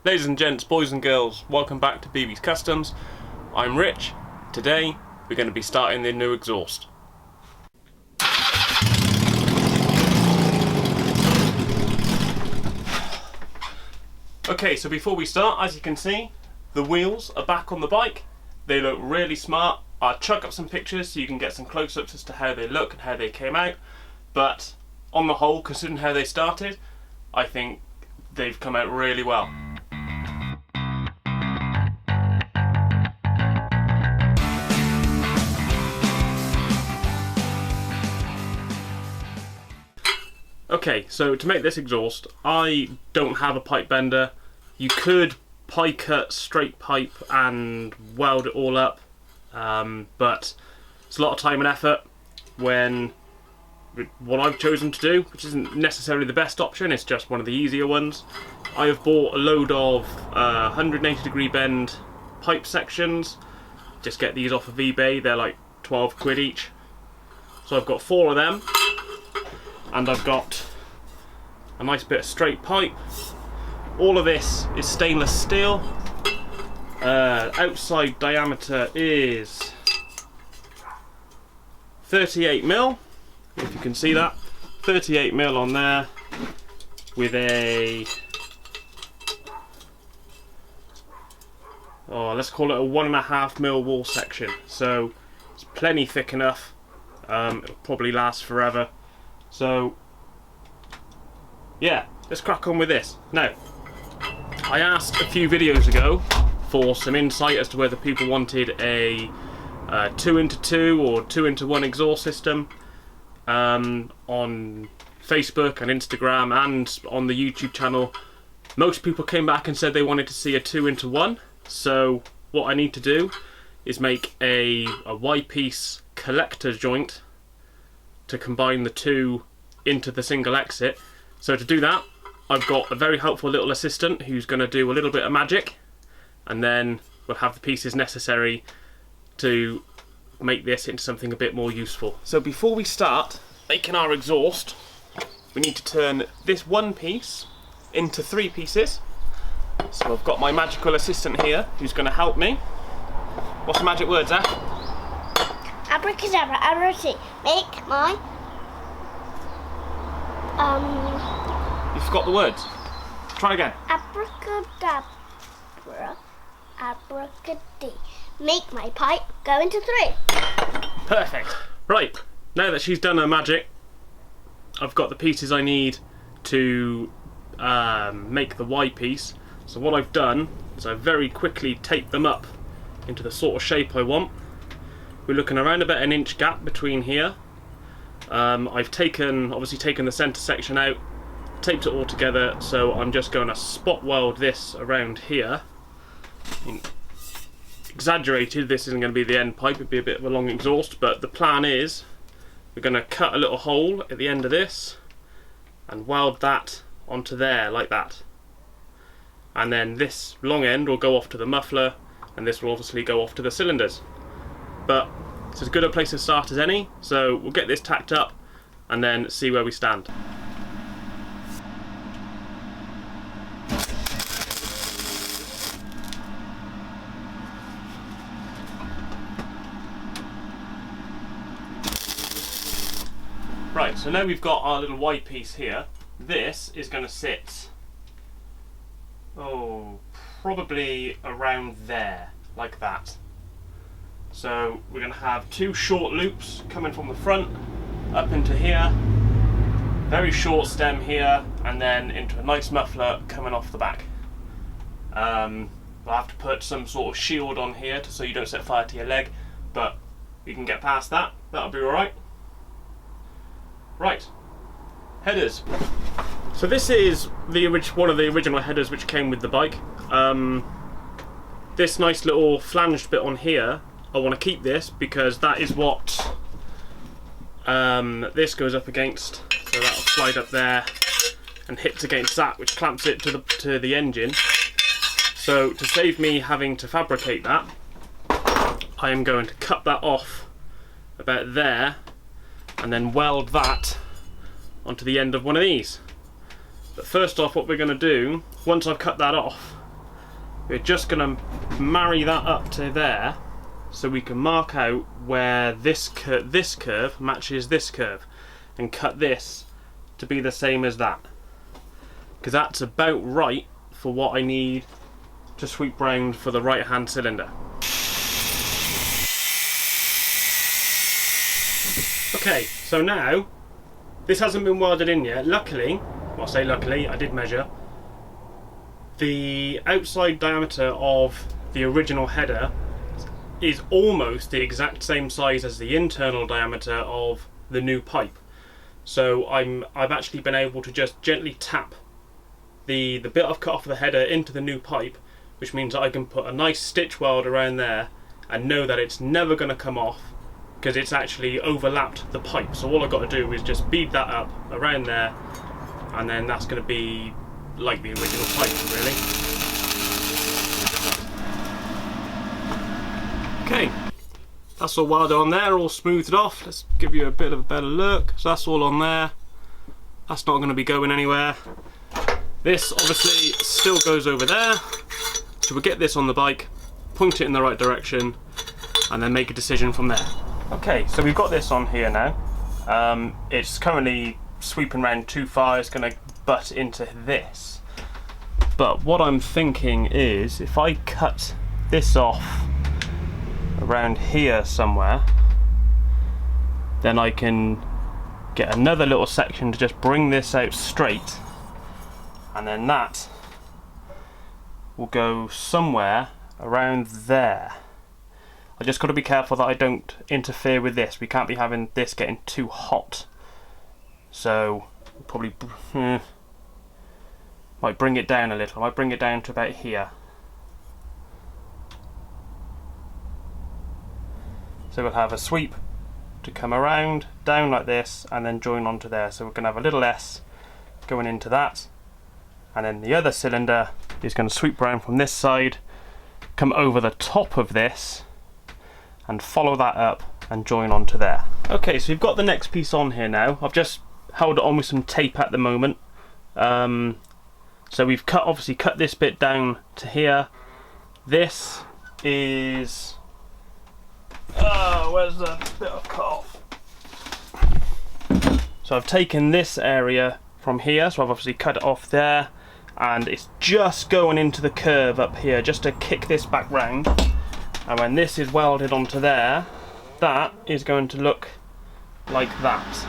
Ladies and gents, boys and girls, welcome back to BB's Customs. I'm Rich. Today we're going to be starting the new exhaust. Okay, so before we start, as you can see, the wheels are back on the bike. They look really smart. I'll chuck up some pictures so you can get some close-ups as to how they look and how they came out. But on the whole, considering how they started, I think they've come out really well. Okay, so to make this exhaust, I don't have a pipe bender. You could pie cut straight pipe and weld it all up, but it's a lot of time and effort when what I've chosen to do, which isn't necessarily the best option, it's just one of the easier ones. I have bought a load of 180 degree bend pipe sections. Just get these off of eBay, they're like 12 quid each. So I've got 4 of them. And I've got a nice bit of straight pipe. All of this is stainless steel. Outside diameter is 38mm, if you can see that. 38mm on there with a, let's call it a 1.5mm wall section. So it's plenty thick enough. It'll probably last forever. So, yeah, let's crack on with this. Now, I asked a few videos ago for some insight as to whether people wanted a 2x2 or 2x1 exhaust system on Facebook and Instagram and on the YouTube channel. Most people came back and said they wanted to see a 2x1. So, what I need to do is make a Y-piece collector joint to combine the two into the single exit. So to do that, I've got a very helpful little assistant who's going to do a little bit of magic, and then we'll have the pieces necessary to make this into something a bit more useful. So before we start making our exhaust, we need to turn this one piece into 3 pieces. So I've got my magical assistant here who's going to help me. What's the magic word, Zach? Abracadabra, abracadabra, make my, You forgot the words. Try again. abracadabra, abracadabra, make my pipe go into 3. Perfect. Right, now that she's done her magic, I've got the pieces I need to make the Y piece. So what I've done is I've very quickly taped them up into the sort of shape I want. We're looking around about an inch gap between here. I've obviously taken the centre section out, taped it all together, so I'm just going to spot weld this around here. Exaggerated, this isn't going to be the end pipe, it'd be a bit of a long exhaust, but the plan is we're going to cut a little hole at the end of this and weld that onto there like that. And then this long end will go off to the muffler, and this will obviously go off to the cylinders. But it's as good a place to start as any, so we'll get this tacked up and then see where we stand. Right, so now we've got our little Y piece here. This is going to sit, probably around there, like that. So we're going to have 2 short loops coming from the front up into here, very short stem here, and then into a nice muffler coming off the back. We'll have to put some sort of shield on here so you don't set fire to your leg, but we can get past that, that'll be alright. Right, headers. So this is one of the original headers which came with the bike. This nice little flanged bit on here, I want to keep this because that is what this goes up against, so that'll slide up there and hits against that, which clamps it to the engine. So to save me having to fabricate that, I am going to cut that off about there and then weld that onto the end of one of these. But first off, what we're going to do, once I've cut that off, we're just going to marry that up to there so we can mark out where this curve matches this curve and cut this to be the same as that, because that's about right for what I need to sweep round for the right hand cylinder. Okay, so now this hasn't been welded in yet. Luckily, well, I say luckily, I did measure. The outside diameter of the original header is almost the exact same size as the internal diameter of the new pipe. So I've actually been able to just gently tap the bit I've cut off the header into the new pipe, which means that I can put a nice stitch weld around there and know that it's never going to come off because it's actually overlapped the pipe. So all I've got to do is just bead that up around there, and then that's going to be like the original pipe, really. Okay, that's all welded on there, all smoothed off. Let's give you a bit of a better look. So that's all on there. That's not going to be going anywhere. This obviously still goes over there. So we'll get this on the bike, point it in the right direction, and then make a decision from there. Okay, so we've got this on here now. It's currently sweeping around too far. It's going to butt into this. But what I'm thinking is, if I cut this off around here somewhere, then I can get another little section to just bring this out straight, and then that will go somewhere around there. I just got to be careful that I don't interfere with this. We can't be having this getting too hot. So probably might bring it down a little. I might bring it down to about here. So we'll have a sweep to come around, down like this, and then join onto there. So we're going to have a little S going into that, and then the other cylinder is going to sweep around from this side, come over the top of this, and follow that up and join onto there. Okay, so we've got the next piece on here now. I've just held it on with some tape at the moment. So we've obviously cut this bit down to here. This is where's the bit of cut off? So I've taken this area from here, so I've obviously cut it off there, and it's just going into the curve up here just to kick this back round. And when this is welded onto there, that is going to look like that.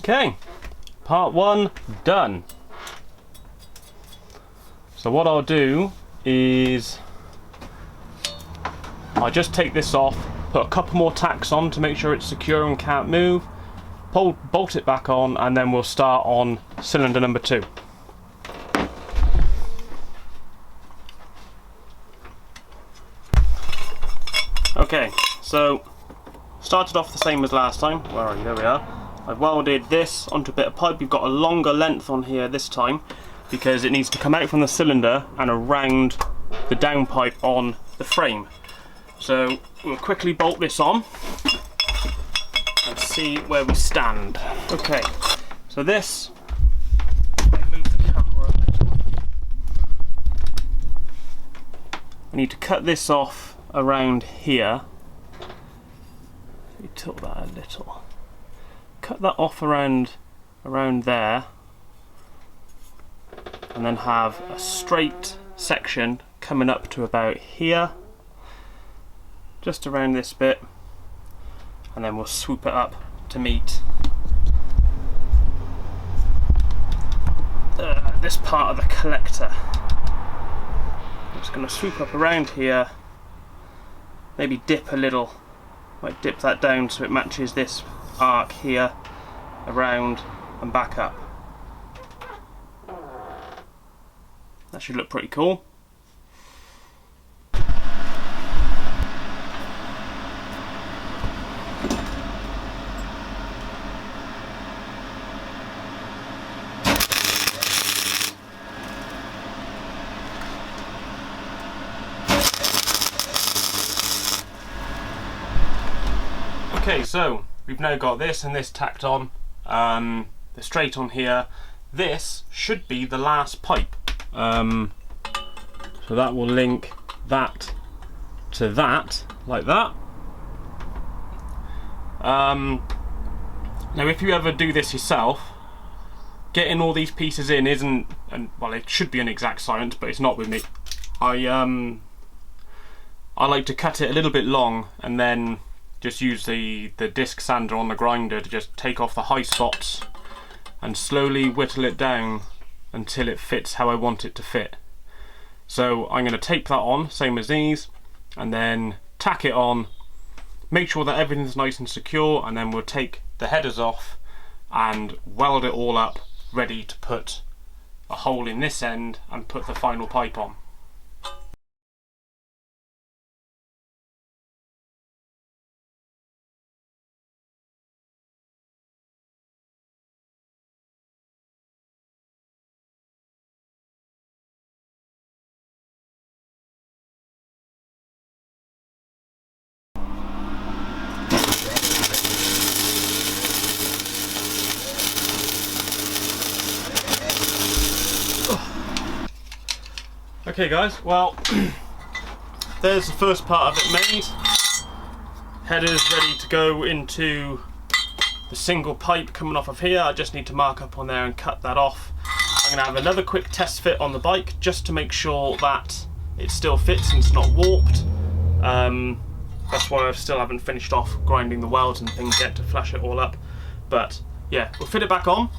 Okay, part one done. So what I'll do is I'll just take this off, put a couple more tacks on to make sure it's secure and can't move, bolt it back on, and then we'll start on cylinder number 2. Okay, so started off the same as last time. Where are you? There we are. I've welded this onto a bit of pipe. We've got a longer length on here this time because it needs to come out from the cylinder and around the downpipe on the frame. So we'll quickly bolt this on and see where we stand. Okay, so this, move the camera a little. we need to cut this off around here. Let me tilt that a little. Cut that off around there, and then have a straight section coming up to about here, just around this bit, and then we'll swoop it up to meet this part of the collector. I'm just going to swoop up around here, maybe dip a little, might dip that down so it matches this arc here, around and back up. That should look pretty cool. Okay, so we've now got this and this tacked on, the straight on here. This should be the last pipe. So that will link that to that, like that. Now if you ever do this yourself, getting all these pieces in isn't, well, it should be an exact science, but it's not with me. I like to cut it a little bit long and then just use the disc sander on the grinder to just take off the high spots and slowly whittle it down until it fits how I want it to fit. So I'm going to tape that on, same as these, and then tack it on, make sure that everything's nice and secure, and then we'll take the headers off and weld it all up, ready to put a hole in this end and put the final pipe on. Okay guys, well, there's the first part of it made. Headers ready to go into the single pipe coming off of here. I just need to mark up on there and cut that off. I'm going to have another quick test fit on the bike just to make sure that it still fits and it's not warped. That's why I still haven't finished off grinding the welds and things yet to flash it all up. But yeah, we'll fit it back on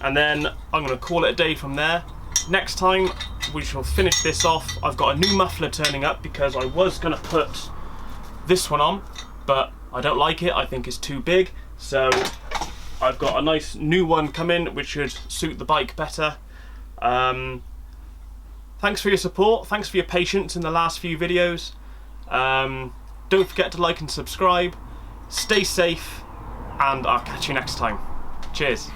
and then I'm going to call it a day from there. Next time we shall finish this off. I've got a new muffler turning up because I was going to put this one on, but I don't like it. I think it's too big. So I've got a nice new one coming which should suit the bike better. Thanks for your support. Thanks for your patience in the last few videos. Don't forget to like and subscribe. Stay safe and I'll catch you next time. Cheers.